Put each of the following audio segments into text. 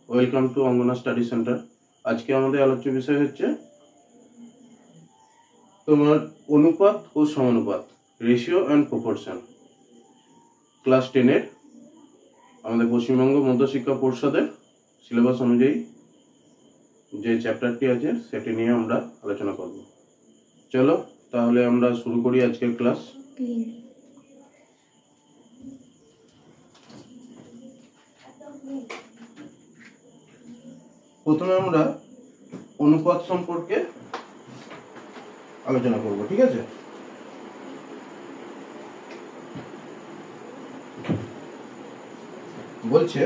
Welcome to Angana study centre. আজকে আমাদের আলোচ্য বিষয় হচ্ছে তোমার অনুপাত ও সমানুপাত, রেশিও অ্যান্ড প্রপোর্শন। ক্লাস 10-এর আমাদের পশ্চিমবঙ্গ মধ্যশিক্ষা পর্ষদের সিলেবাস অনুযায়ী যে চ্যাপ্টারটি আছে সেটি নিয়ে আমরা আলোচনা করব। চলো তাহলে আমরা শুরু করি আজকের ক্লাস। প্রথমে আমরা অনুপাত সম্পর্কে আলোচনা করব, ঠিক আছে? বলছে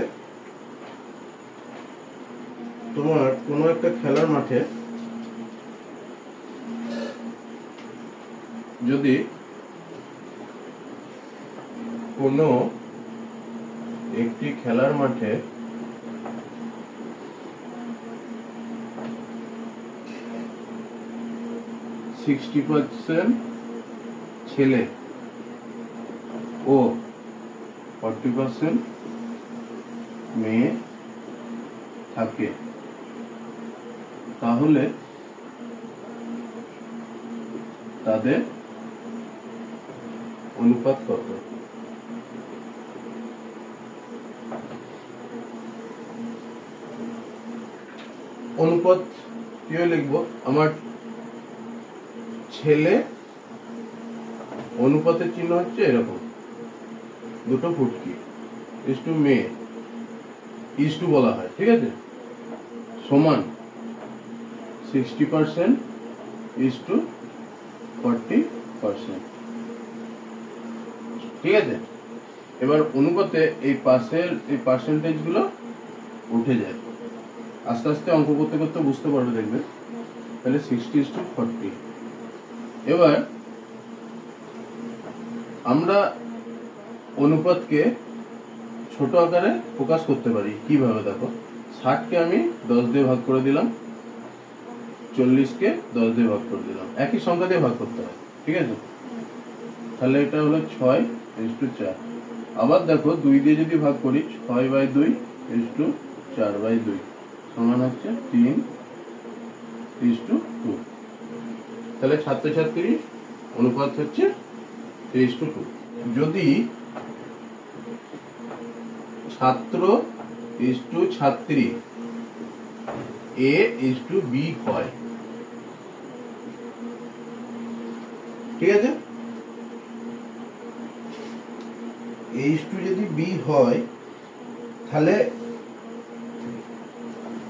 তোমার কোনো একটা খেলার মাঠে যদি কোনো একটি খেলার মাঠে 60% ছেলে ও 40% মেয়ে থাকে, তাহলে তাদের অনুপাত কত? অনুপাত কিভাবে লিখবো? আমার ছেলে অনুপাতের চিহ্ন হচ্ছে এরকম, দুটো ফুটকি, ইস্টু মেয়ে, ইস্টু বলা হয়, ঠিক আছে, সমান 60% ইস্টু 40%, ঠিক আছে। এবার অনুপাতে এই পাশের এই পার্সেন্টেজ গুলো উঠে যায়, আস্তে আস্তে অঙ্ক করতে করতে বুঝতে পারবে, দেখবে। তাহলে 60:40। এবার আমরা অনুপাতকে ছোট আকারে প্রকাশ করতে পারি কিভাবে? দেখো, 60কে আমি 10 দিয়ে ভাগ করে দিলাম, 40কে 10 দিয়ে ভাগ করে দিলাম, একই সংখ্যা দিয়ে ভাগ করতে হয়, ঠিক আছে। তাহলে এটা হলো 6:4। আবার দেখো 2 দিয়ে যদি ভাগ করি, 6/2:4/2 সমান হচ্ছে 3:2। তাহলে ছাত্রছাত্রী অনুপাত হচ্ছে 3:2। যদি ছাত্র ইস্টু ছাত্রী A:B হয়, ঠিক আছে, A:B যদি হয়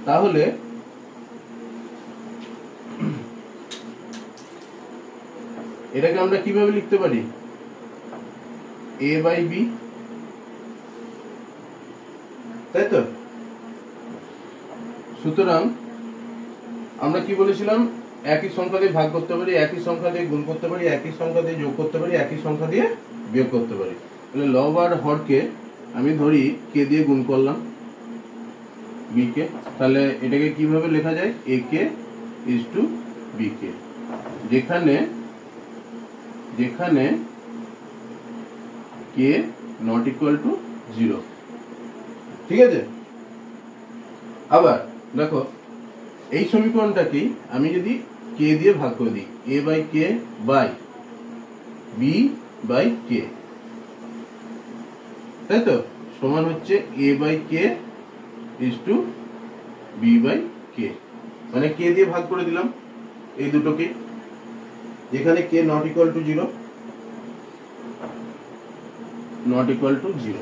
তাহলে এটাকে আমরা কিভাবে লিখতে পারি? A/B, তাই তো? সুতরাং আমরা কি বলেছিলাম? একই সংখ্যা দিয়ে ভাগ করতে পারি, একই সংখ্যা দিয়ে গুণ করতে পারি, একই সংখ্যা দিয়ে যোগ করতে পারি, একই সংখ্যা দিয়ে বিয়োগ করতে পারি। তাহলে লব আর হরকে আমি ধরি কে দিয়ে গুণ করলাম, বি কে, তাহলে এটাকে কিভাবে লেখা যায়? AK:B, যেখানে k not equal to 0, ঠিক আছে। আবার দেখো, এই সমীকরণটাকেই আমি যদি কে দিয়ে ভাগ করে দিই, A/K/B/K, তাই তো, সমান হচ্ছে A/K:B/K, মানে কে দিয়ে ভাগ করে দিলাম এই দুটোকে, যেখানে k not equal to 0,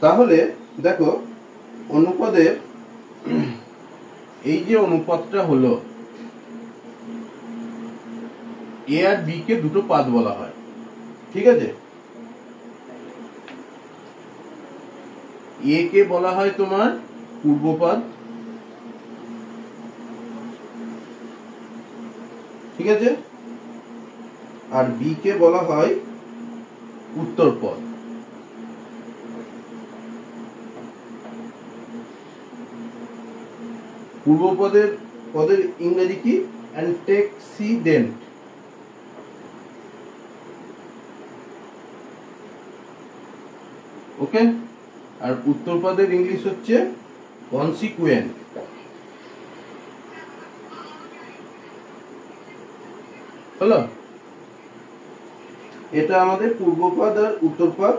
তাহলে দেখো অনুপাতের এই যে অনুপাতটা হলো, A আর B কে দুটো পাদ বলা হয়, ঠিক আছে। A কে বলা হয় তোমার পূর্বপাদ, ঠিক আছে, আর B কে বলা হয় উত্তরপদ। পূর্বপদের ইংরেজি কি? অ্যান্টেক্সিডেন্ট, ওকে। আর উত্তরপদের ইংলিশ হচ্ছে কনসিকুয়েন্ট। হলো, এটা আমাদের পূর্বপদ আর উত্তরপদ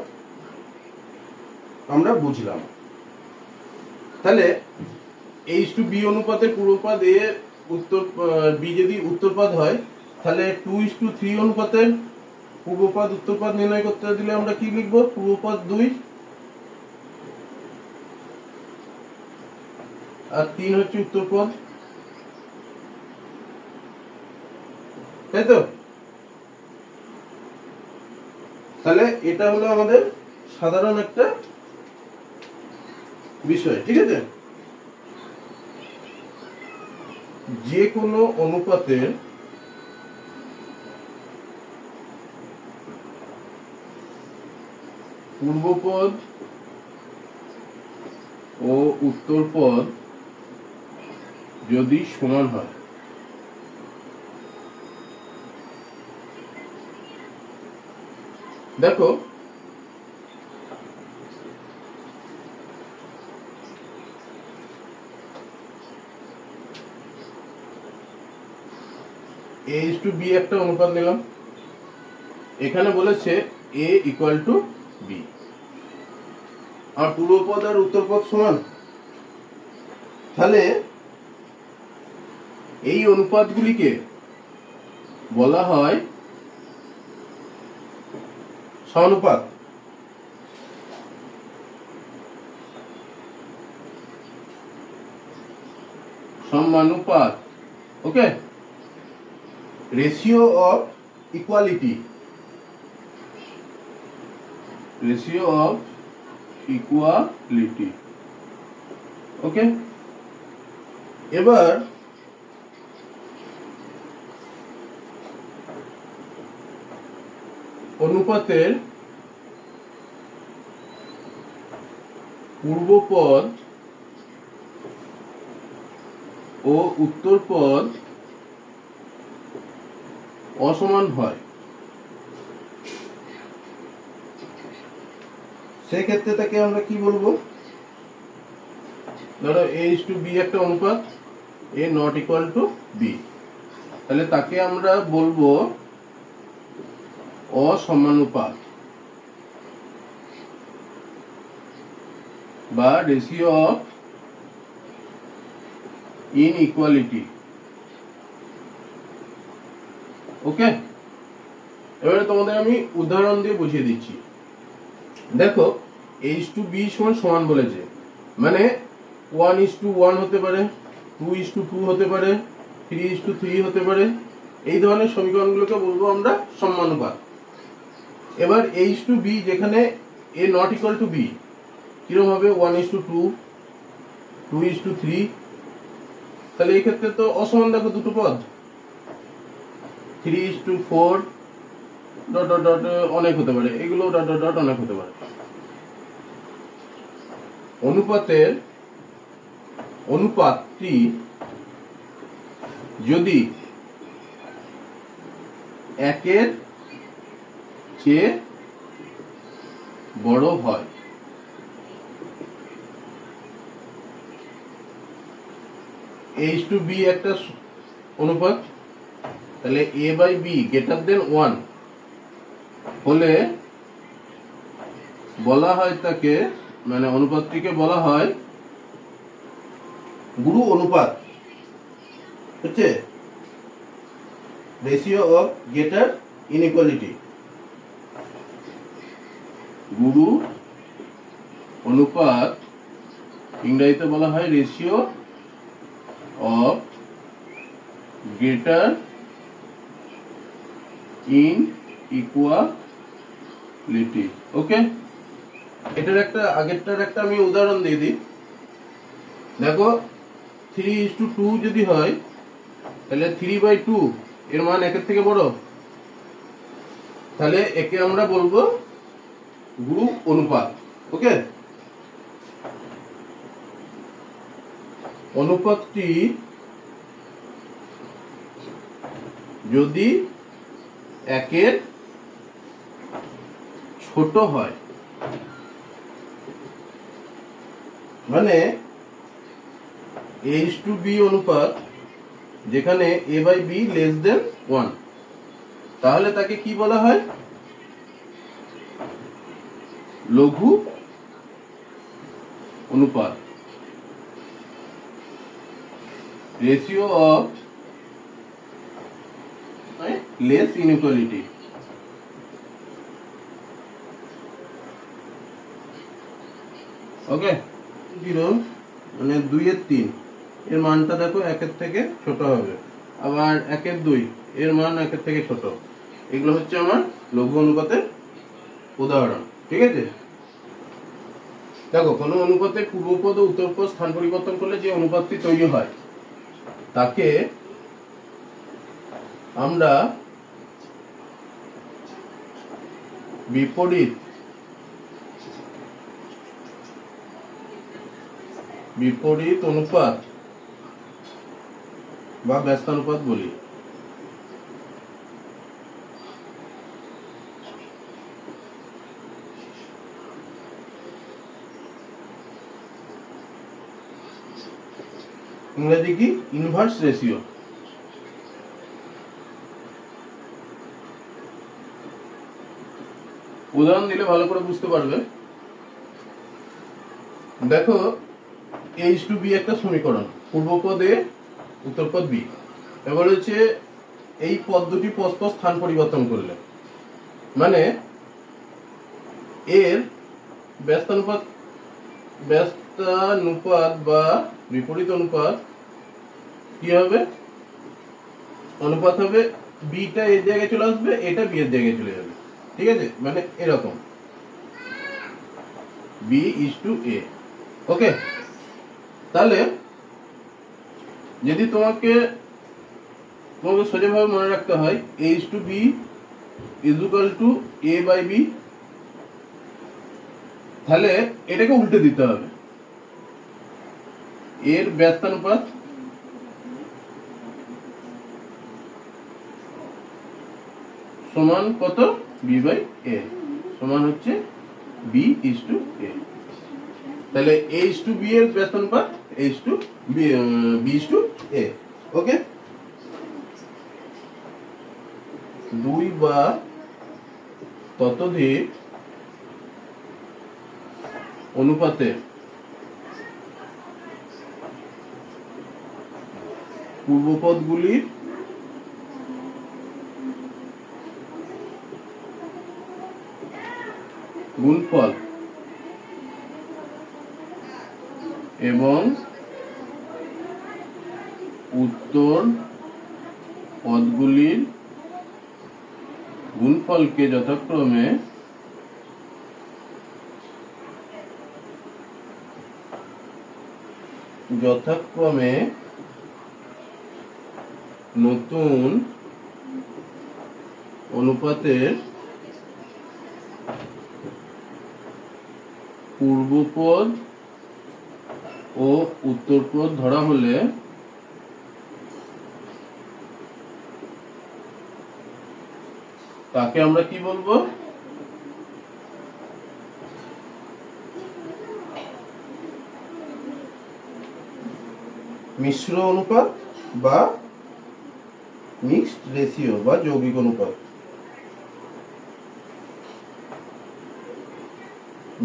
আমরা বুঝলাম। তাহলে H/B অনুপাতের পূর্বপদ A, উত্তর B যদি উত্তরপদ হয়, তাহলে 2:3 অনুপাতের পূর্বপদ উত্তরপদ নির্ণয় করতে দিলে আমরা কি লিখবো? পূর্বপদ 2 আর 3 হচ্ছে উত্তরপদ, তাই তো? তাহলে এটা হলো আমাদের সাধারণ একটা বিষয়, ঠিক আছে? যে কোনো অনুপাতের পূর্বপদ ও উত্তরপদ যদি সমান হয়, দেখো A/B একটা অনুপাত নিলাম, এখানে বলেছে A = B, আর পূর্বপদ আর উত্তরপদ সমান। তাহলে এই অনুপাতগুলিকে বলা হয় সমানুপাত। সমানুপাত, okay? Ratio of equality, ratio of equality, okay? এবার অনুপাতের পূর্বপদ ও উত্তরপদ অসমান হয়, সেক্ষেত্রে তাকে আমরা কি বলবো? ধরো A/B একটা অনুপাত, A ≠ B, তাহলে তাকে আমরা বলবো অসমানুপাত বা রেশিও অফ ইনইকুয়ালিটি, ওকে? এবারে তোমাদের আমি উদাহরণ দিয়ে বুঝিয়ে দিচ্ছি। দেখো H/B সমান বলেছে, মানে 1:1 হতে পারে, 2:2 হতে পারে, 3:3 হতে পারে, এই ধরনের সমীকরণগুলোকে বলবো আমরা সমানুপাত। এবার H/B যেখানে A ≠ B, কিরকম হবে? 1:2, 2:3, তাহলে এই ক্ষেত্রে তো অসমান। দেখো দুটো পদ, 3:4, ডট ডট ডট অনেক হতে পারে, এগুলো ডট ডট ডট অনেক হতে পারে। অনুপাতটি যদি 1-এর চেয়ে বড় হয়, H/B একটা অনুপাত, তাহলে A/B > 1 হলে বলা হয় তাকে, মানে অনুপাতটিকে বলা হয় গুরু অনুপাত, হচ্ছে রেশিও অফ গ্রেটার ইনইকুয়ালিটি। গুরু অনুপাত ইংরেজিতে বলা হয় রেশিও অফ গ্রেটার ইনইকুয়ালিটি, ওকে? এটার একটা আগেরটার একটা আমি উদাহরণ দিয়ে দিই। দেখো 3:2 যদি হয়, তাহলে 3/2 এর মান 1-এর থেকে বড়, তাহলে একে আমরা বলবো গুরু অনুপাত, ওকে? অনুপাতটি যদি 1-এর ছোট হয়, মানে H/B অনুপাত যেখানে A/B লেস দেন 1, তাহলে তাকে কি বলা হয়? লঘু অনুপাত, রেশিও অফ লেস ইনইকুয়ালিটি। ওকে, 0 মানে 2/3 এর মানটা দেখো 1 থেকে ছোট হবে, আবার 1/2 এর মান 1 থেকে ছোট। এগুলো হচ্ছে আমার লঘু অনুপাতের উদাহরণ। ঠিক আছে, দেখো কোনো অনুপাতে পূর্বপদ ও উত্তরপদ স্থান পরিবর্তন করলে যে অনুপাতটি তৈরি হয় তাকে আমরা বিপরীত অনুপাত বা ব্যস্তানুপাত বলি। ইংরেজি কি? Inverse ratio. উদাহরণ দিলে ভালো করে বুঝতে পারবে। দেখো H/B একটা সমীকরণ, পূর্বপদ A উত্তরপদ B। এবার হচ্ছে এই পদ দুটি পরস্পর স্থান পরিবর্তন করলে মানে এর ব্যস্তানুপাত বা বিপরীত অনুপাত কি হবে? অনুপাত হবে বিটা এর জায়গায় চলে আসবে, এটা বি এর জায়গায় চলে যাবে। ঠিক আছে, মানে এরকম B/A। ওকে, তাহলে যদি তোমাকে সোজাভাবে মনে রাখতে হয় H/B = A/B, তাহলে এটাকে উল্টে দিতে হবে। এর ব্যস্তানুপাত সমান কত? B/A সমান হচ্ছে B/A। তাহলে H/B এর ব্যস্তানুপাত B/A। ওকে, 2 বা ততোধিক অনুপাতের পূর্বপদগুলির গুণফল এবং উত্তর পদগুলির গুণফলকে যথাক্রমে নতুন অনুপাতের পূর্বপদ ও উত্তরপদ ধরা হলে তাকে আমরা কি বলবো? মিশ্র অনুপাত বা মিক্সড রেশিও বা যৌগিক অনুপাত।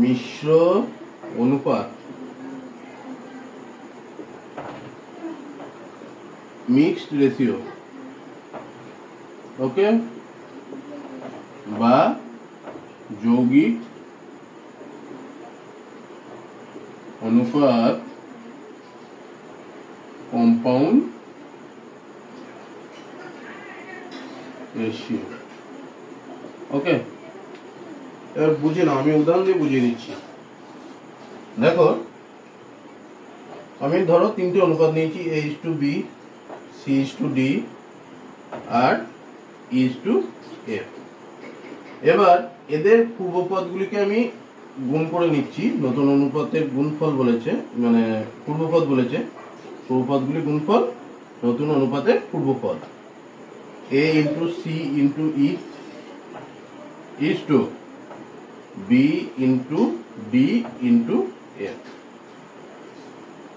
মিশ্র অনুপাত, মিক্সড রেশিও, ওকে, বা যৌগিক অনুপাত, কম্পাউন্ড রেশিও। ওকে, এবার বুঝে নাও, আমি উদাহরণ দিয়ে বুঝিয়ে দিচ্ছি। দেখো আমি ধরো 3টে অনুপাত নিয়েছি, A/B, C/D আর E/F। এবার এদের পূর্বপদগুলিকে আমি গুণ করে নিচ্ছি। নতুন অনুপাতের গুণফল বলেছে, মানে পূর্বপদ বলেছে, পূর্বপদগুলি গুণফল নতুন অনুপাতের পূর্বপদ। A/C/E B/D/F।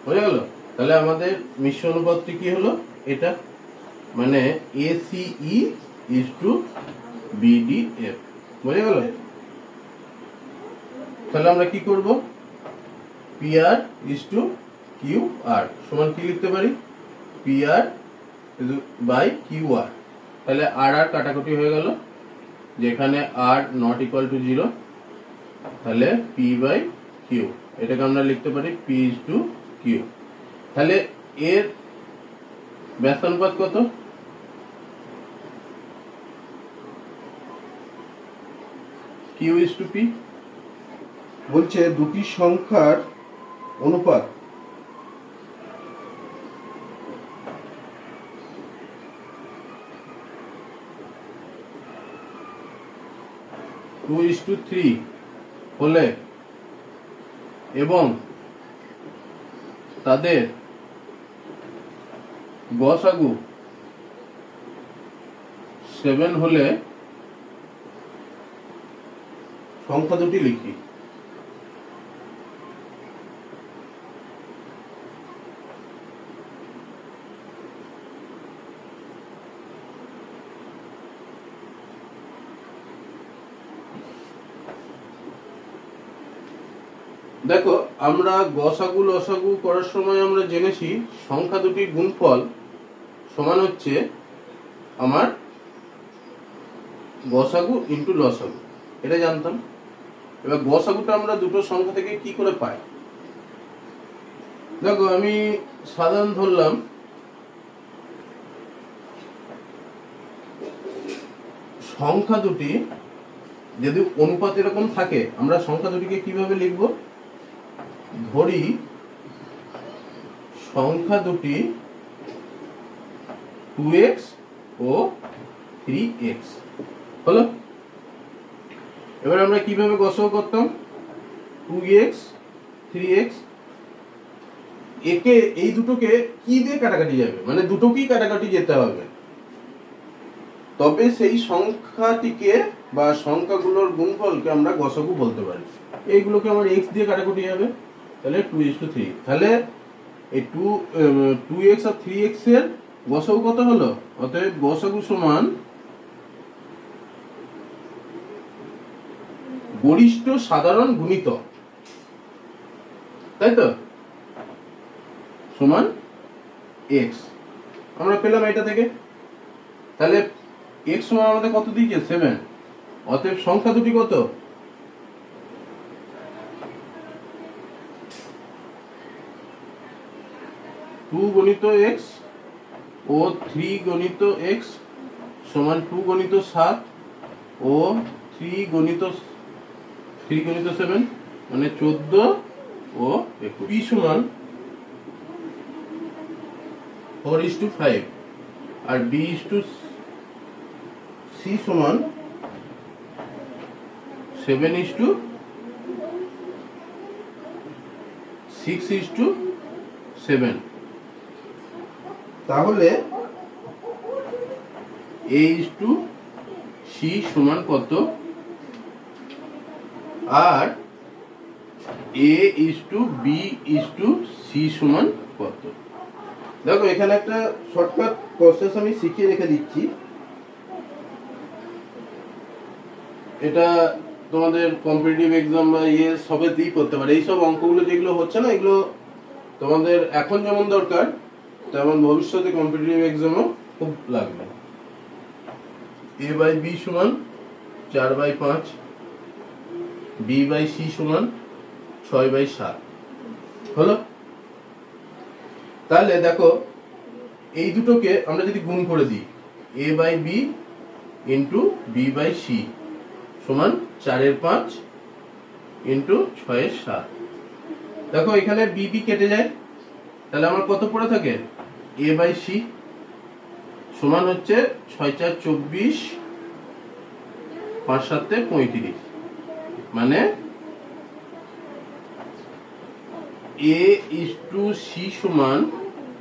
বোঝা গেল? তাহলে আমাদের মিশ্র অনুপাতটি কি হলো? এটা মানে ACE is to BDF। বোঝা গেল? তাহলে আমরা কি করব? PR is to QR সমান কি লিখতে পারি? PR by QR। তাহলে R আর কাটাকুটি হয়ে গেল, যেখানে R not equal to 0, তাহলে P by Q, এটাকে আমরা লিখতে পারি P is to Q। তাহলে এর ব্যস্তানুপাত কত? Q is to P। বলছে দুটি সংখ্যার অনুপাত টু ইস টু 3 হলে এবং তাদের গসাগু 7 হলে সংখ্যা দুটি লিখি। দেখো, আমরা গসাগু লসাগু করার সময় আমরা জেনেছি সংখ্যা দুটির গুণফল সমান হচ্ছে আমার গসাগু ইন্টু লসাগু, এটা জানতাম। এবার গসাগুটা আমরা দুটো সংখ্যা থেকে কি করে পাই? দেখো, আমি সাধারণ ধরলাম সংখ্যা দুটি যদি অনুপাত এরকম থাকে, আমরা সংখ্যা দুটিকে কিভাবে লিখব? ধরি সংখ্যা দুটি 2x ও 3x হলো। এবার আমরা কিভাবে গসও করতাম? 2x 3x, একে এই দুটোকে কি দিয়ে কাটাকাটি যাবে, মানে দুটোকেই কাটাকাটি যেতে হবে, তবে সেই সংখ্যাটিকে বা সংখ্যাগুলোর গুণফলকে আমরা গসাগু বলতে পারি। এইগুলোকে আমার x দিয়ে কাটাকুটি যাবে, তাহলে 2:3। তাহলে এই 2x আর 3x এর গসাগু কত হলো? অতএব গসাগু সমান গরিষ্ঠ সাধারণ গুণিতক, তাই তো, সমান x। আমরা পেলাম এটা থেকে। তাহলে x সমান আমাদের কত দিয়েছে? 7। অতএব সংখ্যা দুটি কত? 2 গণিত x ও 3 গণিত x সমান 2 গণিত 7 ও 3 গণিত 7 মানে 14 ও 21। p সমান 4:5 আর b/c সমান 7:6:7। তাহলে a/c সমান কত? আর a/b/c সমান কত? দেখো, এখানে একটা শর্টকাট প্রসেস আমি শিখিয়ে রেখে দিচ্ছি। এটা তোমাদের কম্পিটিটিভ এক্সাম বা সবেতেই করতে পারে। এইসব অঙ্কগুলো যেগুলো হচ্ছে না, এগুলো তোমাদের এখন যেমন দরকার তেমন ভবিষ্যতে কম্পিটিটিভ এক্সামও খুব লাগবে। a/b সমান 4/5, b/c সমান 6/7 হলো। তাহলে দেখো, এই দুটোকে আমরা যদি গুণ করে দিই, a/b ইন্টু b/c সমান 4/5 ইন্টু 6/7। দেখো, এখানে b কেটে যায়, তাহলে আমার কত পড়ে থাকে? a/c সমান হচ্ছে 6×4 = 24, 5×7 = 35, মানে a/c সমান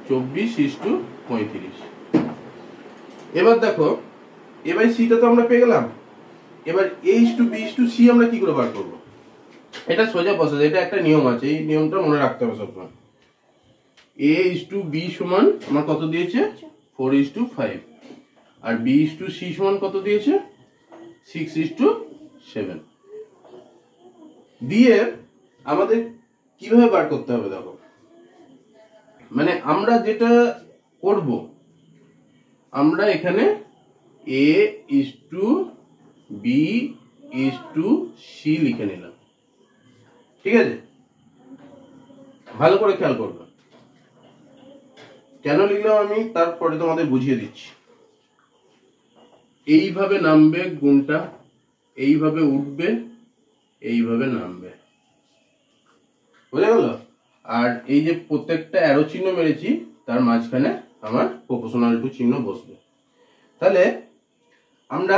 24:35। এবার দেখো, a/c টা তো আমরা পেয়ে গেলাম। এবার a/b/c আমরা কি করে বার করব? এটা সোজা প্রসেস, এটা একটা নিয়ম আছে, এই নিয়মটা মনে রাখতে হবে সবসময়। a is to b সমান আমার কত দিয়েছে 4:5 আর b is to c সমান কত দিয়েছে 6:7 দিয়ে আমাদের কিভাবে বার করতে হবে দেখো, মানে আমরা যেটা করব, আমরা এখানে a is to b is to c লিখে নিলাম, ঠিক আছে? ভালো করে খেয়াল করবে কেন লিখলাম আমি, তারপরে তোমাদের বুঝিয়ে দিচ্ছি। এইভাবে নামবে গুণটা, এইভাবে উঠবে, এইভাবে নামবে, বুঝা গেল? আর এই যে প্রত্যেকটা অ্যারো চিহ্ন মেরেছি তার মাঝখানে আমার প্রপোর্শনাল টু চিহ্ন বসবে। তাহলে আমরা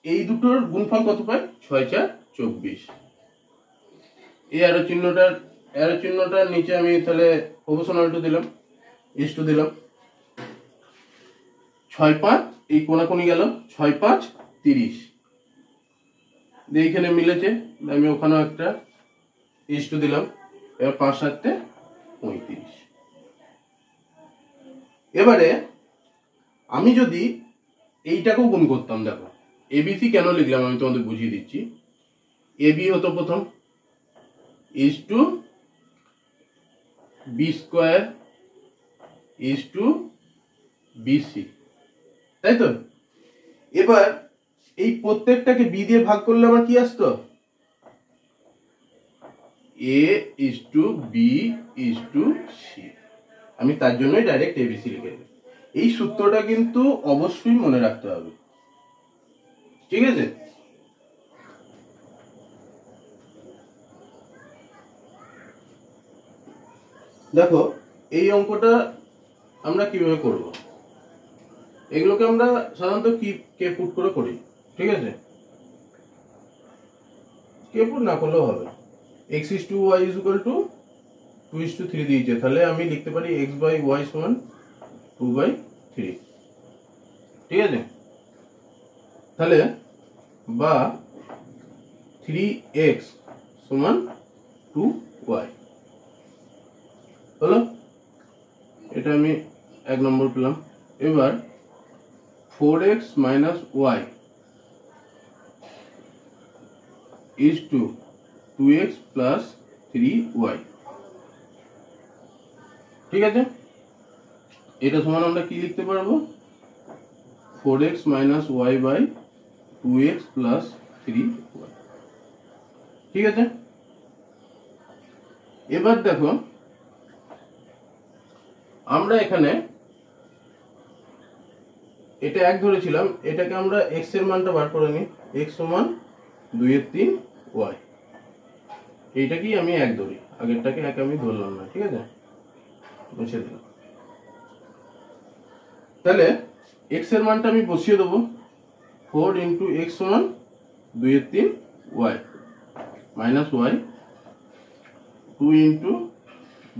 এই দুটোর গুণফল কত পাই 6 4 24। এই অ্যারো চিহ্নটার নিচে আমি তাহলে প্রপোর্শনাল টু দিলাম, ইস টু দিলাম, 6 5 এই কোনাকুনি গেল, 6 5 30 এইখানে মিলেছে, আমি ওখানেও একটা ইস টু দিলাম, এবার 5 7 35। এবারে আমি যদি এইটাকেও গুণ করতাম, দেখো এবিসি কেন লিখলাম আমি তোমাদের বুঝিয়ে দিচ্ছি। এবি হতো প্রথম is to B square is to BC, তাই তো? এবার এই প্রত্যেকটাকে বি দিয়ে ভাগ করলে আমার কি আসতো, A is to B is to C. আমি তার জন্যই ডাইরেক্ট এবিসি লিখে দিই। এই সূত্রটা কিন্তু অবশ্যই মনে রাখতে হবে, ঠিক আছে? দেখো এই অঙ্কটা আমরা কিভাবে করব, এগুলোকে আমরা সাধারণত কে পুট করে করি, ঠিক আছে? কে পুট না করলেও হবে। x is to y is equal to 2:3 দিয়েছে, তাহলে আমি লিখতে পারি x by y সমান 2/3, ঠিক আছে? তাহলে বা 3x সমান 2y হলো, এটা আমি 1 নম্বর পেলাম। এবার 4x minus y is to 2x plus 3y, ঠিক আছে? এটা সমান আমরা কি লিখতে পারবো 4x minus y by 2x plus 3y, ঠিক আছে? এবার দেখো আমরা এখানে এটা 1 ধরেছিলাম, এটাকে আমরা x এর মানটা বার করে নিই, x সমান 2/3y, এইটাকেই আমি 1 ধরি, আগেরটাকে 1 আমি ধরলাম না, ঠিক আছে? মুছে দিলাম। তাহলে x এর মানটা আমি বসিয়ে দেবো, 4 into x সমান 2/3y minus y, 2 into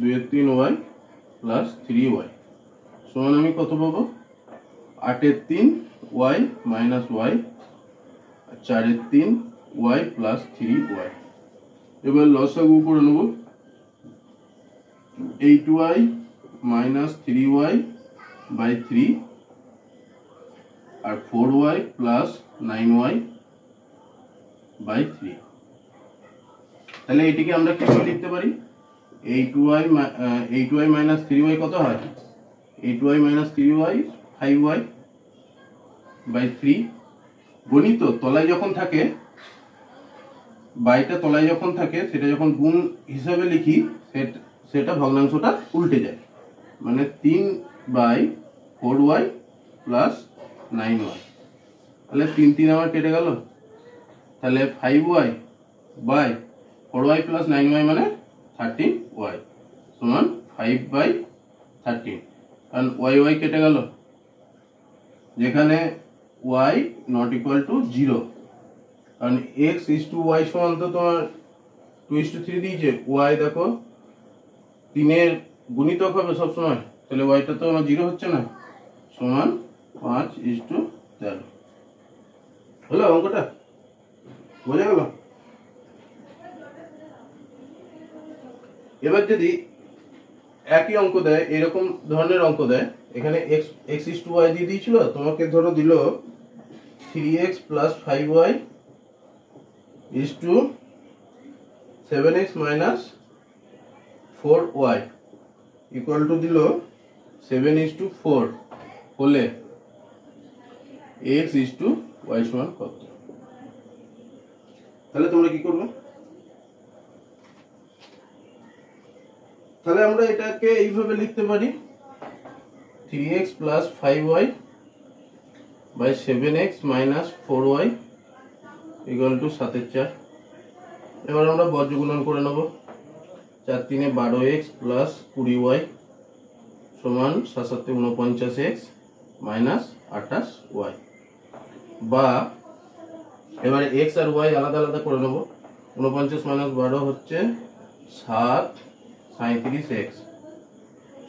2/3y plus 3y সমান আমি কত পাবো 8/3y minus y, 4/3y plus 3y। এবার লসাগু করে নেব, 8y minus 3y by 3 R 4y plus 9y by 3। তাহলে এটিকে আমরা কিভাবে লিখতে পারি, 8y minus 3y কত হয়, 8y minus 3y 5y by 3 গণিত তলায় যখন থাকে, বাইটা তলায় যখন থাকে, সেটা যখন গুণ হিসাবে লিখি সেটা ভগ্নাংশটা উল্টে যায়, মানে 3/4y plus 9y, তাহলে 3 3 আমার কেটে গেল, তাহলে 5y by 4y plus 9y মানে 13y সমান 5/13, কারণ y কেটে গেল, যেখানে y not equal to 0, কারণ x is to y সমান তো তোমার 2:3 দিয়েছে, y দেখো 3 এর গুণিতক হবে সবসময়, তাহলে yটা তো আমার 0 হচ্ছে না, সমান 5:13 হলো অঙ্কটা, বোঝা গেল? এবার যদি একই অঙ্ক দেয়, এরকম ধরনের অঙ্ক দেয়, এখানে x ইস টু ওয়াই দিয়ে দিয়েছিল, তোমাকে ধরো দিল 3x plus 5y is to 7x minus 4y equal to দিল 7:4 হলে x ইস টু ওয়াই সমান কত? তাহলে তোমরা কি করবে? তাহলে আমরা এটাকে এইভাবে লিখতে পারি 3x plus 5y by 7x minus 4y equal to 7/4। এবার আমরা বর্জ্য গুণন করে নেব। 4×3 12x প্লাস 20y সমান 7×7 49x মাইনাস 28y। বা এবারে x আর y আলাদা আলাদা করে নেব। 49 মাইনাস 12 হচ্ছে 7 37x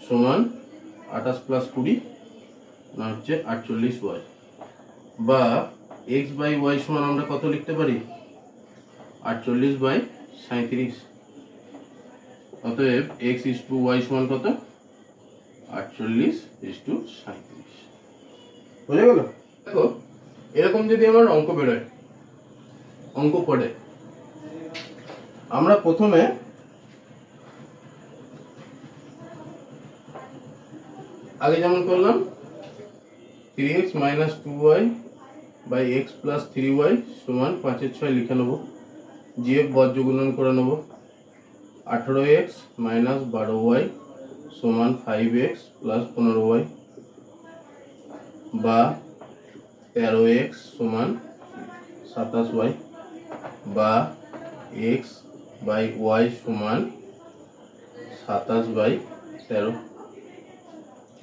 সমান 28 প্লাস 20 না হচ্ছে 48y। বা x বাই y সমান আমরা কত লিখতে পারি? 48/37। অতএব x ইস টু y সমান কত? 48:37। বুঝে গেল? দেখো এরকম যদি আমার অঙ্ক বেরোয়, অঙ্ক পড়ে, আমরা প্রথমে আগে যেমন করলাম 3x minus 2y by x plus 3y সমান 5/6 লিখে নেব। জিএফ বর্জ্য গুণন করে নেব। 18x মাইনাস 12y সমান 5x প্লাস 15y। বা 13x সমান 27y। বা x বাই y সমান 27/13।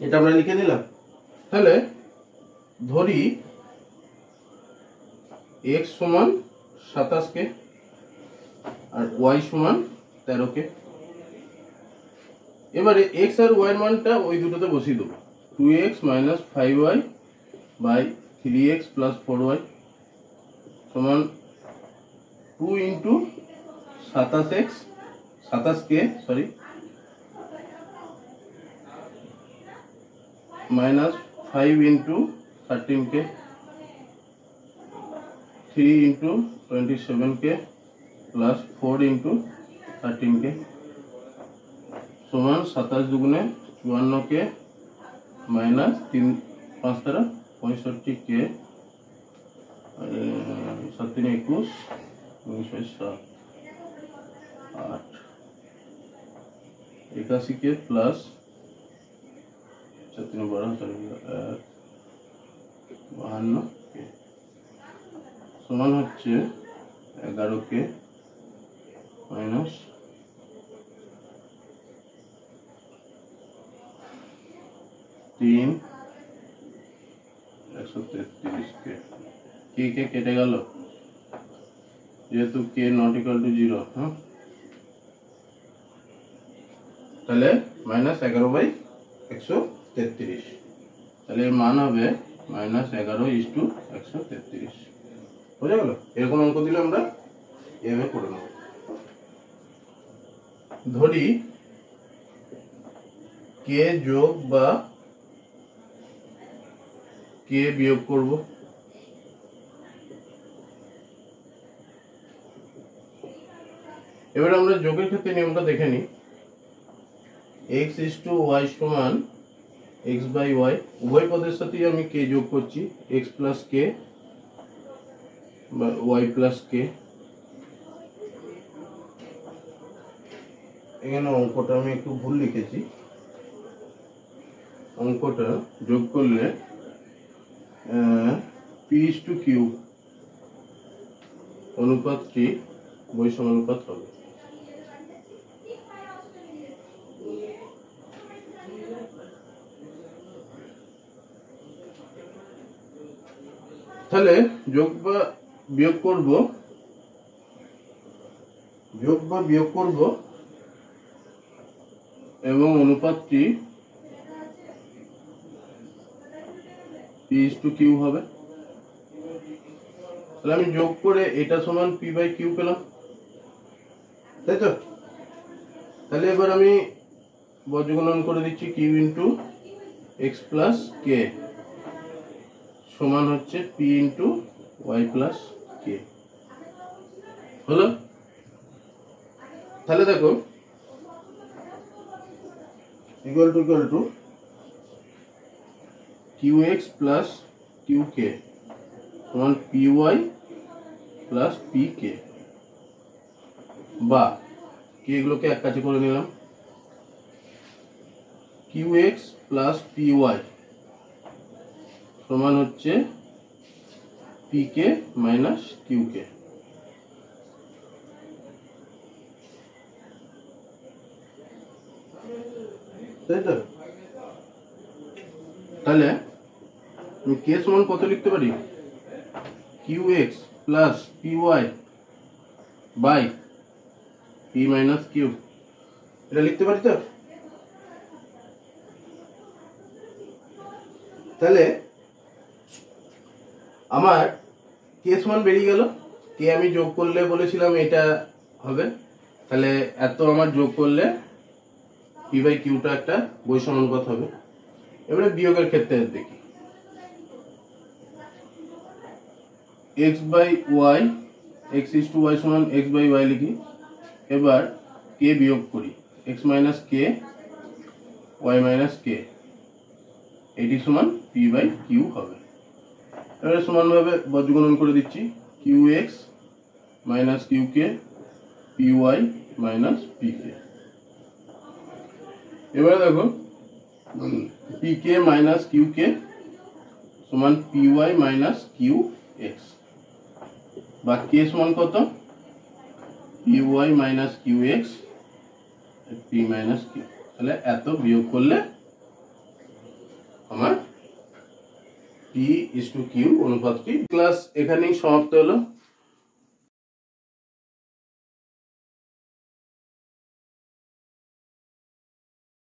এটা আমরা লিখে নিলাম। তাহলে ধরি x সমান 27 কে আর y সমান 13 কে। এবারে x আর y এর মানটা ওই দুটোতে বসিয়ে দেবো। 2x minus 5y by 3x plus 4y সমান 2 ইন্টু 27x 27 কে মাইনাস 5 ইন্টু 13 কে 3 ইন্টু 27 কে প্লাস 4 ইন্টু 13 কে সমান 27 দুগুণে 54 কে মাইনাস 3 5 দ্বারা 65 কে 7 3 21 19 7 8 81 के प्लस 7 3 12 52 के समान হচ্ছে 11 के माइनस 3 133 के কেটে গেল যেহেতু के নট ইকুয়াল টু 0। হ্যাঁ, তাহলে মাইনাস 11/133। তাহলে এর মান হবে মাইনাস 11:133। বুঝে গেল? এরকম অঙ্ক দিলে আমরা এভাবে করে নেব। ধরি কে যোগ বা কে বিয়োগ করব। এবার আমরা যোগের ক্ষেত্রে নিয়মটা দেখে নিই। x ইস টু y সমান x বাই y, উভয় পদের সাথেই আমি কে যোগ করছি, x প্লাস কে বা y প্লাস কে। এখানে অঙ্কটা আমি একটু ভুল লিখেছি। অঙ্কটা যোগ করলে p ইস টু q অনুপাতটি বৈষমানুপাত হবে। তাহলে যোগ বা বিয়োগ করব এবং অনুপাতটি p ইস টু q হবে। তাহলে আমি যোগ করে এটা সমান p/q পেলাম, তাই তো? তাহলে এবার আমি বর্গগুণন করে দিচ্ছি Q into X plus K সমান হচ্ছে P into Y plus K. হলো? তাহলে দেখো equal to Q X plus Q কে সমান P Y plus P K, বা কে এগুলোকে এক কাছে করে নিলাম, Q X plus P Y সমান হচ্ছে পি কে মাইনাস কিউ কে। তাই তো? তাহলে আমি কে সমান কত লিখতে পারি? Q X plus P Y by P minus Q, এটা লিখতে পারি তো? তাহলে আমার কে সমান বেরিয়ে গেল, কে আমি যোগ করলে বলেছিলাম এটা হবে, তাহলে এত আমার যোগ করলে পি বাই কিউটা একটা বৈষম্যানুপাত হবে। এবারে বিয়োগের ক্ষেত্রে দেখি, x by y, x is to y সমান এক্স বাই ওয়াই লিখি। এবার কে বিয়োগ করি, x minus K y minus K, এটি সমান পি বাই কিউ হবে। এবারে সমানভাবে বর্গগুণন করে দিচ্ছি, q x minus Q k p y minus p k. এবারে দেখো পি কে মাইনাস কিউ কে সমান P y minus q x, বা কে সমান কত? P y minus q x p minus q. তাহলে এত বিয়োগ করলে আমার পি ইস টু কিউ অনুপাতটি। ক্লাস এখানেই সমাপ্ত হলো।